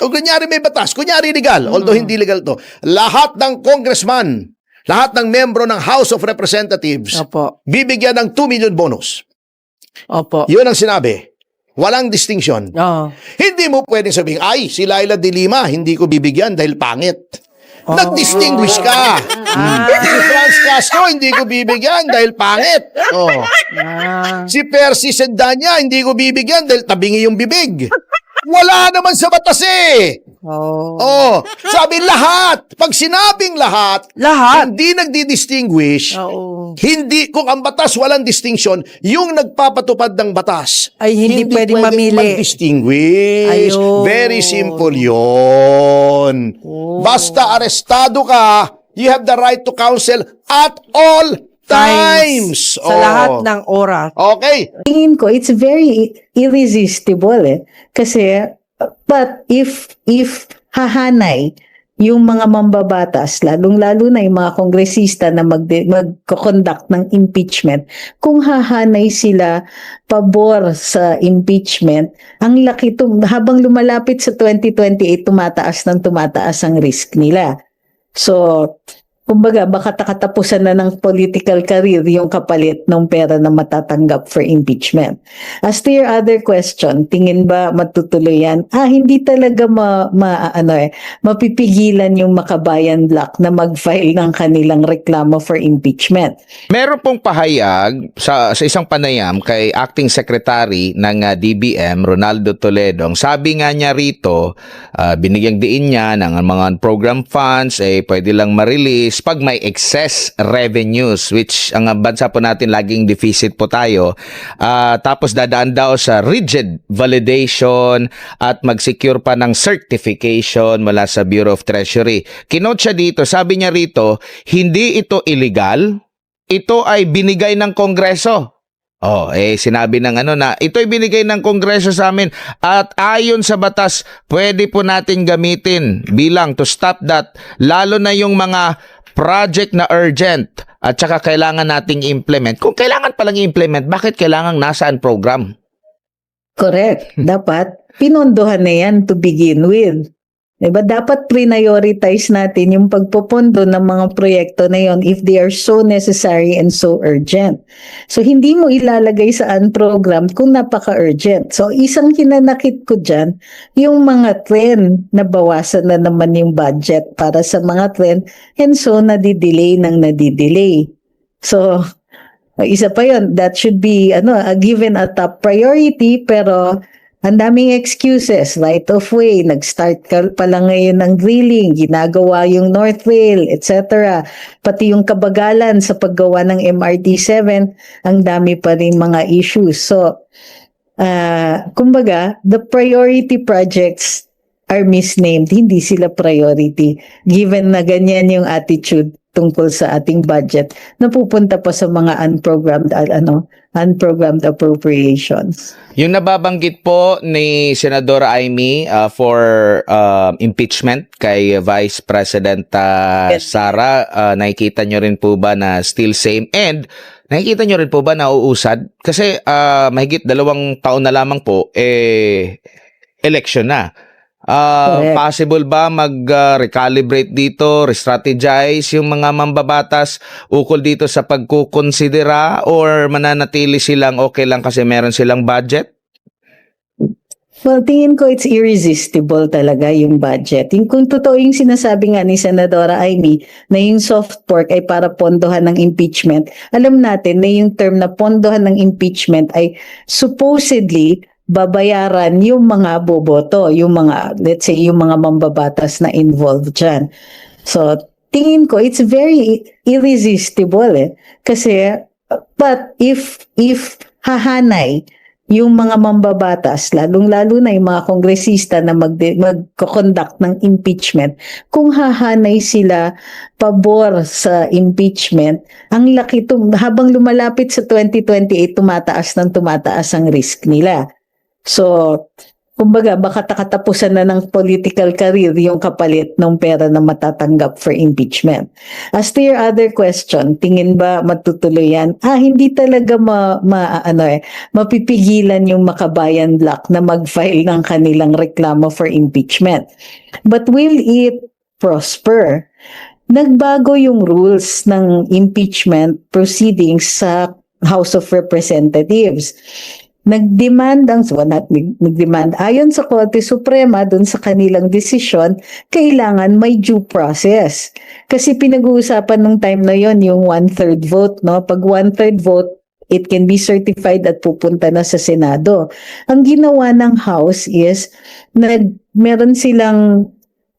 O kunyari may batas, kunyari legal, although hindi legal to, lahat ng congressman, lahat ng membro ng House of Representatives, Opo. bibigyan ng 2 million bonus. Opo. Yun ang sinabi. Walang distinction. Oo. Hindi mo pwedeng sabihin, ay, si Laila de Lima, hindi ko bibigyan dahil pangit. Nag-distinguish ka. Si Franz Castro, hindi ko bibigyan dahil pangit. Oh. Si Percy Sedanya, hindi ko bibigyan dahil tabingi yung bibig. Wala naman sa batas eh. Oh, sabi lahat. Pag sinabing lahat, hindi nagdi-distinguish. Hindi, kung ang batas walang distinction, yung nagpapatupad ng batas ay hindi pwedeng mamili. Mag-distinguish. Ayun. Very simple yun. Basta arestado ka, you have the right to counsel at all times. Sa lahat ng oras. Okay. Tingin ko, it's very irresistible eh. Kasi, but if hahanay yung mga mambabatas, lalong-lalo na yung mga kongresista na mag-conduct ng impeachment, kung hahanay sila pabor sa impeachment, ang laki habang lumalapit sa 2028, tumataas ang risk nila. So, kumbaga, baka katapusan na ng political career yung kapalit ng pera na matatanggap for impeachment. As to your other question, tingin ba matutuloy yan? Hindi talaga mapipigilan yung Makabayan Bloc na mag-file ng kanilang reklamo for impeachment. Meron pong pahayag sa isang panayam kay Acting Secretary ng DBM, Ronaldo Toledo. Sabi nga niya rito, binigyang diin niya ng mga program funds, pwede lang ma-release pag may excess revenues, which ang bansa po natin laging deficit po tayo, tapos dadaan daw sa rigid validation at mag-secure pa ng certification mula sa Bureau of Treasury. Kinote siya dito, sabi niya rito, hindi ito illegal, ito ay binigay ng Kongreso. Sinabi ng na ito'y binigay ng Kongreso sa amin at ayon sa batas, pwede po natin gamitin bilang to stop that, lalo na yung mga project na urgent at saka kailangan nating implement. Kung kailangan palang implement, bakit kailangan nasaan program? Correct. Dapat pinondohan na yan to begin with. Diba? Dapat prioritize natin yung pagpopondo ng mga proyekto na yon if they are so necessary and so urgent. So, hindi mo ilalagay sa program kung napaka-urgent. So, isang hinanakit ko dyan, yung mga trend na bawasan na naman yung budget para sa mga trend and so nadidelay ng nadidelay. So, isa pa yon, that should be given a top priority, pero ang daming excuses, right of way, nag-start ka pa lang ngayon ng drilling, ginagawa yung North Rail, etc. Pati yung kabagalan sa paggawa ng MRT-7, ang dami pa rin mga issues. So, kumbaga, the priority projects are misnamed, hindi sila priority. Given na ganyan yung attitude tungkol sa ating budget, napupunta pa sa mga unprogrammed appropriations. Yung nababanggit po ni Senadora Amy for impeachment kay Vice President Sara, nakikita nyo rin po ba na still same? And nakikita nyo rin po ba na uusad? Kasi mahigit 2 taon na lamang po, election na. Possible ba mag-recalibrate dito, re-strategize yung mga mambabatas ukol dito sa pagkukonsidera, or mananatili silang okay lang kasi meron silang budget? Well, tingin ko it's irresistible talaga yung budget. Kung totoo yung sinasabi nga ni Senadora Amy na yung soft pork ay para pondohan ng impeachment, alam natin na yung term na pondohan ng impeachment ay supposedly babayaran yung mga boboto, yung mga, let's say, yung mga mambabatas na involved dyan. So, tingin ko, it's very irresistible eh. Kasi, but if hahanay yung mga mambabatas, lalong-lalo na yung mga kongresista na mag-conduct ng impeachment, kung hahanay sila pabor sa impeachment, ang laki habang lumalapit sa 2028, tumataas ang risk nila. So, kumbaga, baka katapusan na ng political career yung kapalit ng pera na matatanggap for impeachment. As to your other question, tingin ba matutuloy yan? Hindi talaga mapipigilan yung Makabayan Black na mag-file ng kanilang reklamo for impeachment. But will it prosper? Nagbago yung rules ng impeachment proceedings sa House of Representatives. Nagdemand ayon sa Korte Suprema dun sa kanilang desisyon, kailangan may due process. Kasi pinag-uusapan nung time na yon yung 1/3 vote, no? Pag 1/3 vote, it can be certified at pupunta na sa Senado. Ang ginawa ng House is, meron silang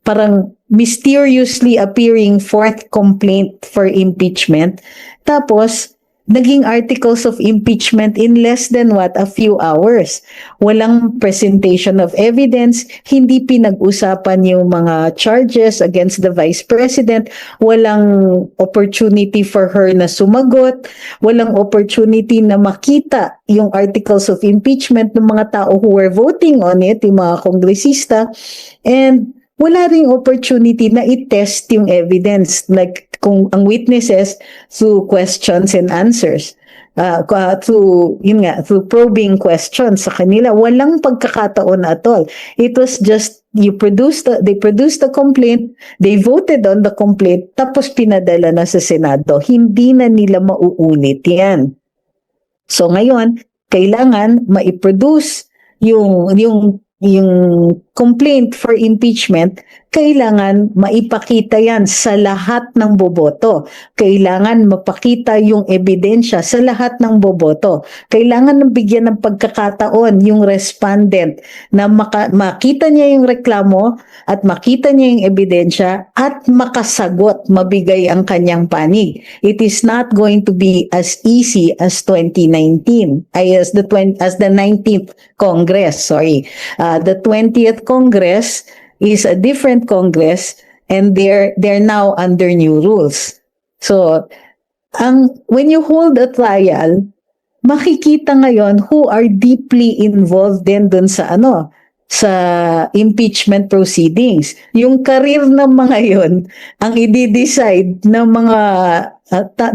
parang mysteriously appearing fourth complaint for impeachment. Tapos, naging articles of impeachment in less than a few hours. Walang presentation of evidence, hindi pinag-usapan yung mga charges against the Vice President, walang opportunity for her na sumagot, walang opportunity na makita yung articles of impeachment ng mga tao who were voting on it, yung mga kongresista, and wala ring opportunity na i-test yung evidence, like kung ang witnesses through questions and answers, through probing questions sa kanila, walang pagkakataon at all. It was just they produced the complaint, they voted on the complaint, tapos pinadala na sa Senado. Hindi na nila mauulit yan. So ngayon, kailangan ma-produce yung complaint for impeachment, kailangan maipakita yan sa lahat ng boboto. Kailangan mapakita yung ebidensya sa lahat ng boboto. Kailangan bigyan ng pagkakataon yung respondent na makita niya yung reklamo at makita niya yung ebidensya at makasagot, mabigay ang kanyang panig. It is not going to be as easy as 2019, as the 19th Congress, sorry. The 20th Congress is a different Congress, and they're now under new rules. So, when you hold a trial, makikita ngayon who are deeply involved din dun sa impeachment proceedings. Yung career ng mga yon ang i-decide ng mga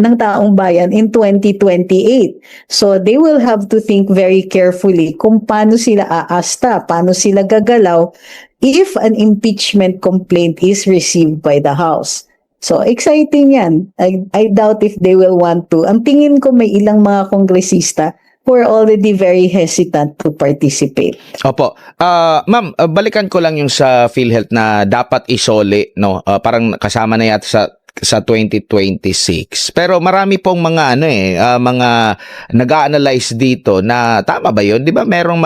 ng taong bayan in 2028. So they will have to think very carefully kung paano sila aasta, paano sila gagalaw if an impeachment complaint is received by the House. So exciting yan. I doubt if they will want to. Ang tingin ko may ilang mga kongresista who are already very hesitant to participate. Opo. Ma'am, balikan ko lang yung sa PhilHealth na dapat isoli, no? Parang kasama na yata sa 2026. Pero marami pong mga mga nag-a-analyze dito na tama ba 'yon? 'Di ba merong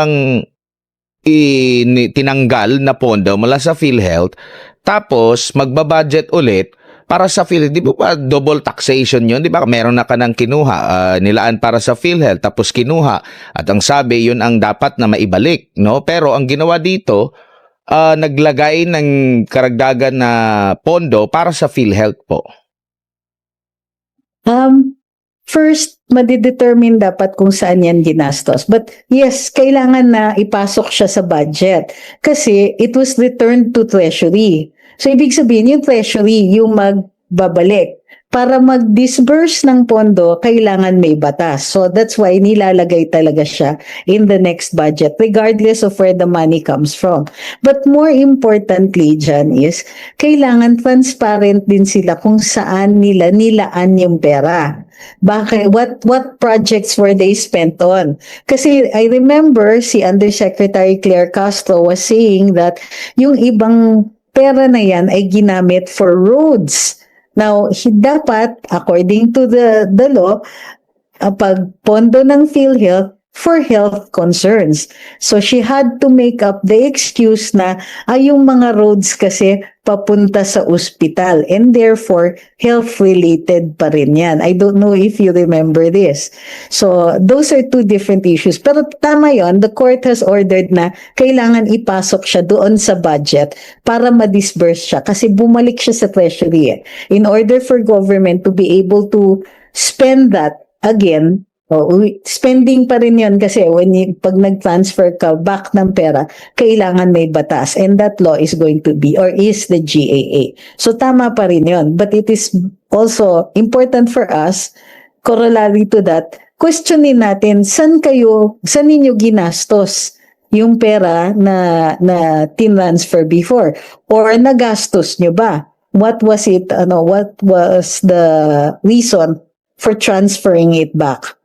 tinanggal na pondo mula sa PhilHealth, tapos magbabudget ulit para sa PhilHealth. Di ba double taxation yun? Di ba meron na ka ng kinuha, nilaan para sa PhilHealth, tapos kinuha. At ang sabi, yun ang dapat na maibalik. No? Pero ang ginawa dito, naglagay ng karagdagan na pondo para sa PhilHealth po. First, madidetermine dapat kung saan yan ginastos. But yes, kailangan na ipasok siya sa budget kasi it was returned to Treasury. So, ibig sabihin, yung Treasury, yung magbabalik. Para mag-disburse ng pondo, kailangan may batas. So, that's why nilalagay talaga siya in the next budget, regardless of where the money comes from. But more importantly dyan is, kailangan transparent din sila kung saan nila nilaan yung pera. Bakit? What projects were they spent on? Kasi I remember si Undersecretary Claire Castro was saying that yung ibang pera na yan ay ginamit for roads. Now, dapat, according to the law, pag pondo ng PhilHealth for health concerns. So, she had to make up the excuse na yung mga roads kasi papunta sa ospital and therefore, health-related pa rin yan. I don't know if you remember this. So, those are two different issues. Pero tama yon, the court has ordered na kailangan ipasok siya doon sa budget para ma-disburse siya kasi bumalik siya sa treasury. In order for government to be able to spend that again, Spending pa rin yun kasi pag nag-transfer ka back ng pera, kailangan may batas. And that law is going to be, or is the GAA. So tama pa rin yun. But it is also important for us, corollary to that, questionin natin, saan ninyo ginastos yung pera na tinransfer before? Or nagastos nyo ba? What was it, what was the reason for transferring it back?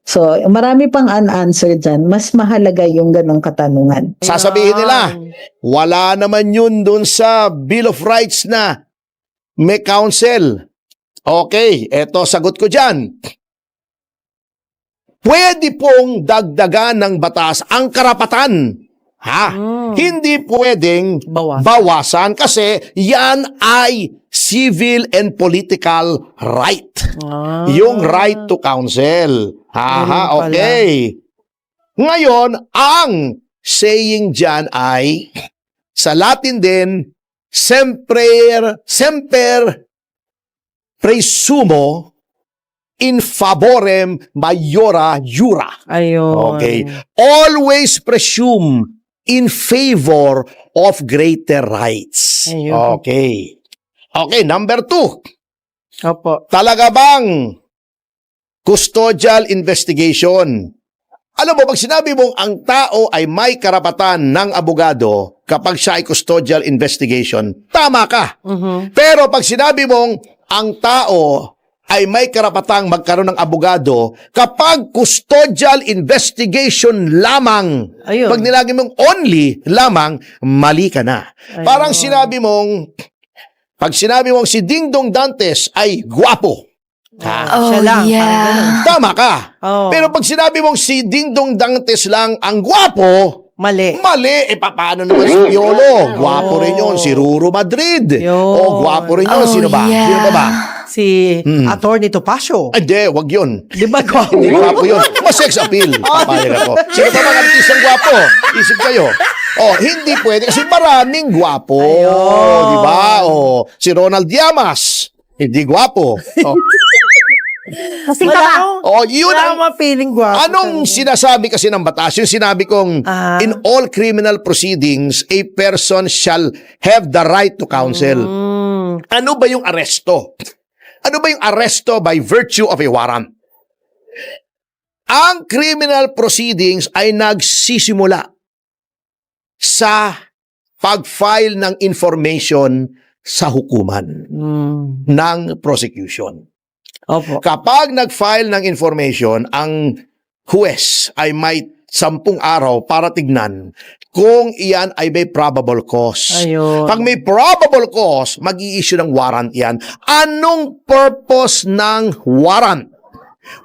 So, marami pang unanswered dyan. Mas mahalaga yung ganong katanungan. Sasabihin nila, wala naman yun dun sa Bill of Rights na may counsel. Okay, eto sagot ko dyan. Pwede pong dagdagan ng batas ang karapatan. Hindi pwedeng bawasan kasi yan ay civil and political right. Yung right to counsel. Okay. Ngayon, ang saying dyan ay, sa Latin din, semper presumo in favorem maiora jura. Ayun. Okay. Always presume in favor of greater rights. Ayun. Okay. Okay, number 2. Opo. Talaga bang custodial investigation? Alam mo, pag sinabi mong ang tao ay may karapatan ng abogado kapag siya ay custodial investigation, tama ka. Pero pag sinabi mong ang tao ay may karapatang magkaroon ng abogado kapag custodial investigation lamang. Ayun. Pag nilagay mong only lamang, mali ka na. Ayun. Parang pag sinabi mong si Dingdong Dantes ay gwapo, Siya lang. tama ka. Oh. Pero pag sinabi mong si Dingdong Dantes lang ang gwapo, Mali. paano naman si Piolo? Gwapo rin yun. Si Ruro Madrid. Yun. Gwapo rin yun. Sino ba? Sino ba? Si Attorney Topacio. Hindi, wag yun. Di ba gwapo? Hindi gwapo yun. Mas-sex appeal. Papayag ako. Sino ba mga artistang gwapo? Isip kayo. Hindi pwede kasi maraming gwapo. Ayun. Di ba? Si Ronald Llamas. Hindi gwapo. Kasing taba. Yun Wala ang akong feeling gwapo. Anong sinasabi kasi ng batas? Yung sinabi kong, in all criminal proceedings, a person shall have the right to counsel. Ano ba yung aresto? Ano ba yung aresto by virtue of a warrant? Ang criminal proceedings ay nagsisimula sa pag-file ng information sa hukuman ng prosecution. Opo. Kapag nag-file ng information, ang huwes ay may 10 araw para tignan kung iyan ay may probable cause. Ayun. Pag may probable cause, mag-i-issue ng warrant yan. Anong purpose ng warrant?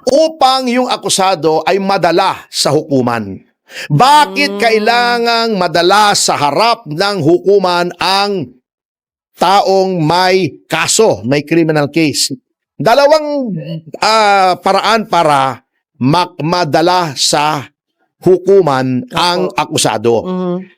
Upang yung akusado ay madala sa hukuman. Bakit kailangang madala sa harap ng hukuman ang taong may kaso, may criminal case? Dalawang paraan para madala sa hukuman ang akusado.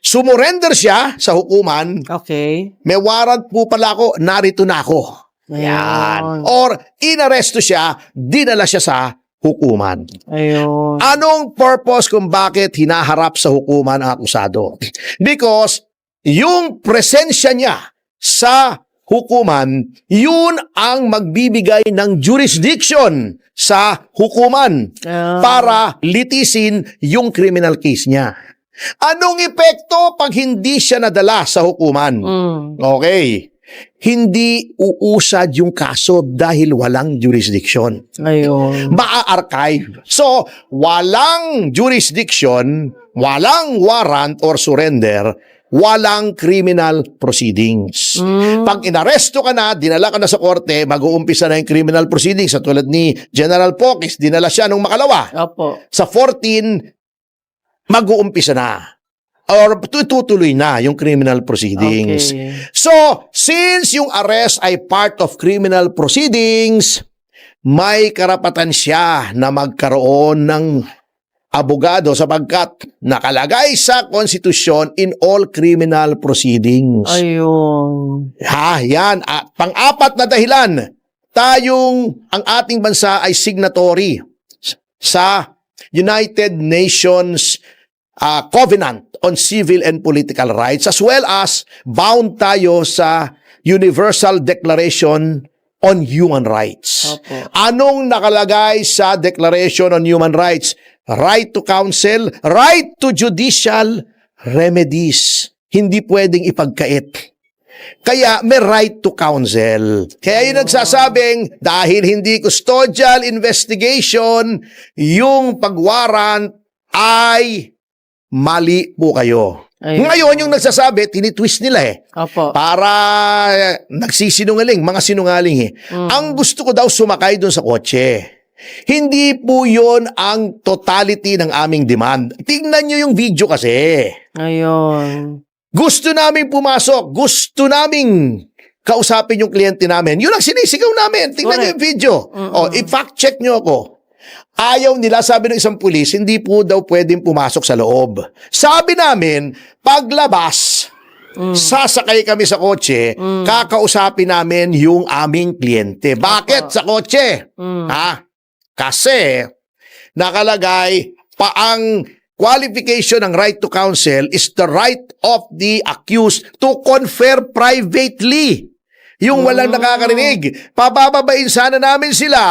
Sumurrender siya sa hukuman, Okay. may warrant po pala ako, narito na ako. Ayan. Or inaresto siya, dinala siya sa hukuman. Ayun. Anong purpose kung bakit hinaharap sa hukuman ang akusado? Because yung presensya niya sa hukuman, yun ang magbibigay ng jurisdiction sa hukuman para litisin yung criminal case niya. Anong epekto pag hindi siya nadala sa hukuman? Okay. Hindi uusad yung kaso dahil walang jurisdiction. Ayun. Ma-archive. So, walang jurisdiction, walang warrant or surrender, walang criminal proceedings. Pag inaresto ka na, dinala ka na sa korte, mag-uumpisa na yung criminal proceedings. Sa tulad ni General Pocis, dinala siya nung makalawa. Opo. Sa 14, mag-uumpisa na. Or tutuloy na yung criminal proceedings. Okay. So, since yung arrest ay part of criminal proceedings, may karapatan siya na magkaroon ng abogado sapagkat nakalagay sa konstitusyon in all criminal proceedings. Ayun. Yan. Pang-apat na dahilan, ang ating bansa ay signatory sa United Nations Covenant on Civil and Political Rights, as well as bound tayo sa Universal Declaration on Human Rights. Opo. Anong nakalagay sa Declaration on Human Rights? Right to counsel, right to judicial remedies. Hindi pwedeng ipagkait. Kaya may right to counsel. Kaya yung nagsasabing, dahil hindi custodial investigation, yung pagwarrant ay mali po kayo. Ayun. Ngayon yung nagsasabi, tinitwist nila Opo. para nagsisinungaling, mga sinungaling Ang gusto ko daw sumakay doon sa kotse. Hindi po yun ang totality ng aming demand. Tingnan nyo yung video kasi. Ayun. Gusto namin pumasok. Gusto namin kausapin yung kliyente namin. Yun ang sinisigaw namin. Tingnan nyo yung video. I-fact check nyo ako. Ayaw nila, sabi ng isang pulis, hindi po daw pwedeng pumasok sa loob. Sabi namin, paglabas, sasakay kami sa kotse, kakausapin namin yung aming kliyente. Bakit sa kotse? Ha? Kasi, nakalagay pa ang qualification ng right to counsel is the right of the accused to confer privately. Yung walang nakakarinig. Pabababain sana namin sila.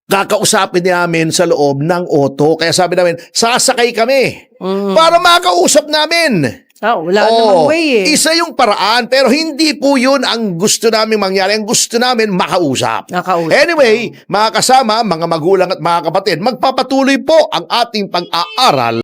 Kakausapin namin sa loob ng auto. Kaya sabi namin, sasakay kami. Para makausap namin. Wala namang way Isa yung paraan, pero hindi po yun ang gusto namin mangyari. Ang gusto namin, makausap. Anyway, mga kasama, mga magulang at mga kapatid, magpapatuloy po ang ating pag-aaral